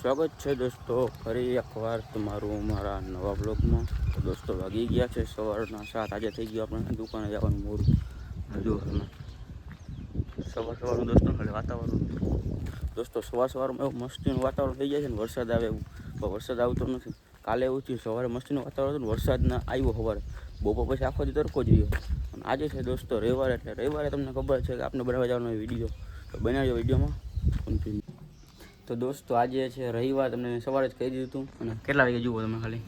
સ્વાગત છે દોસ્તો ફરી એકવાર તમારું મારા નવા બ્લોગમાં। તો દોસ્તો વાગી ગયા છે સવારના 7। આજે થઈ ગયું આપણે દુકાને જવાનું મોડું। જો સવારનું દોસ્તો ખાલી વાતાવરણ દોસ્તો સવારમાં એવું મસ્તીનું વાતાવરણ થઈ જાય છે ને, વરસાદ આવે એવું પણ વરસાદ આવતો નથી। કાલે એવું થયું, સવારે મસ્તીનું વાતાવરણ હતું ને વરસાદ ના આવ્યો સવારે, બપોર પછી આખો દી તડકો જ રહ્યો। અને આજે છે દોસ્તો રવિવાર, એટલે રવિવારે તમને ખબર છે કે આપણે બનાવવા જવાનો વિડીયો, તો બનાવ્યો વિડીયોમાં કન્ટિન્યુ। તો દોસ્તો આજે છે રવિવાર, તમને સવારે જ કહી દીધું હતું। અને કેટલા વાગે જુઓ તમે ખાલી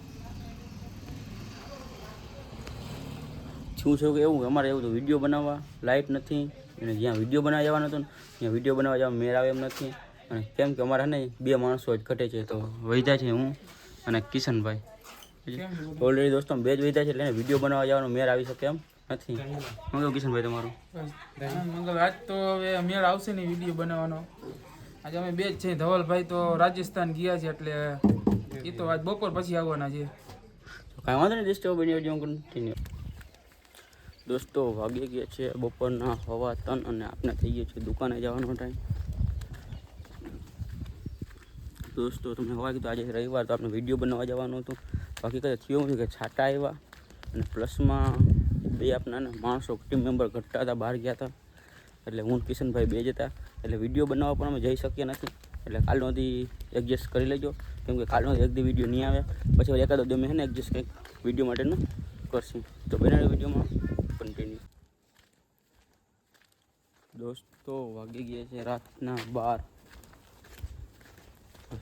શું છે કે એવું અમારે એવું તો વિડીયો બનાવવા લાઇટ નથી, અને જ્યાં વિડીયો બનાવવા જવાનો હતો ને ત્યાં વિડીયો બનાવવા જવા મેળ આવે એમ નથી। અને કેમ કે અમારા ને 2 માણસો જ ઘટે છે, તો વૈધા છે હું અને કિશનભાઈ। ઓલરેડી દોસ્તો 2 જ વૈધા છે, એટલે વિડીયો બનાવવા જવાનો મેળ આવી શકે એમ નથી। શું કહું કિશનભાઈ તમારું? આજ તો હવે મેળ આવશે નહીં વિડીયો બનાવવાનો। આજે અમે 2 જ છીએ। ધવલભાઈ તો રાજસ્થાન ગયા છે, એટલે એ તો આજ બપોર પછી આવવાના છે। કાંઈ વાંધો નહીં દોસ્તો, વિડીયો કન્ટિન્યુ। દોસ્તો વાગી ગયા છે બપોરના 3:15 અને આપણે થઈ ગયો છે દુકાને જવાનો ટાઈમ। દોસ્તો તમને ખબર કીધું આજે રવિવાર, તો આપણે વિડીયો બનાવવા જવાનું હતું। બાકી કંઈ થયું નથી કે છાંટા આવ્યા અને પ્લસમાં 2 આપણા માણસો ટીમ મેમ્બર ઘટતા હતા, બહાર ગયા હતા, એટલે હું કિશનભાઈ 2 જ હતા। એટલે વિડીયો બનાવવા પણ અમે જઈ શકીએ નથી, એટલે કાલનોથી એડજસ્ટ કરી લેજો, કેમ કે કાલનો એક દી વિડીયો નહીં આવે, પછી એકાદો દી અમે છે ને એડજસ્ટ કંઈક વિડીયો માટેનું કરશું। તો બનાવી વિડીયોમાં કન્ટિન્યુ। દોસ્તો વાગી ગયા છે રાતના 12।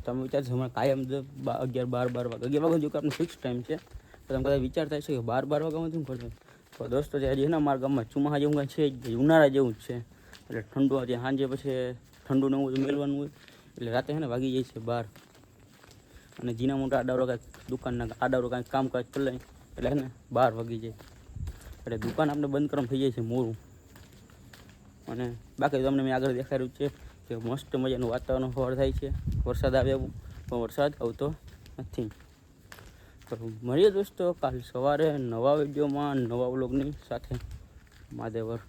તમે વિચારશો હમણાં કાયમ 11-12 વાગે 11 વાગે જો કે આપણે ફિક્સ ટાઈમ છે, તો તમે કદાચ વિચારતા હશો કે 12 વાગ્યામાં શું કરશે। તો દોસ્તો જે હજી છે ને અમારા ગામમાં ચોમાસા જેવું કાંઈ છે જ નહીં, ઉનાળા જેવું જ છે, એટલે ઠંડુ ત્યાં સાંજે પછી ઠંડુ ને એવું મેળવાનું હોય, એટલે રાતે છે ને વાગી જાય છે 12। અને જીના મોટા આડાવરો કાંઈક દુકાનના આડાવરો કાંઈક કામકાજ કરી લે એટલે છે ને 12 વાગી જાય, એટલે દુકાન આપણે બંધ કરવાનું થઈ જાય છે મોડું। અને બાકી તમને મેં આગળ દેખાડ્યું છે કે મસ્ત મજાનું વાતાવરણ સવાર થાય છે, વરસાદ આવે એવું, પણ વરસાદ આવતો નથી। તો મળીએ દોસ્તો કાલ સવારે નવા વિડીયોમાં નવા વ્લોગની સાથે। મહાદેવર।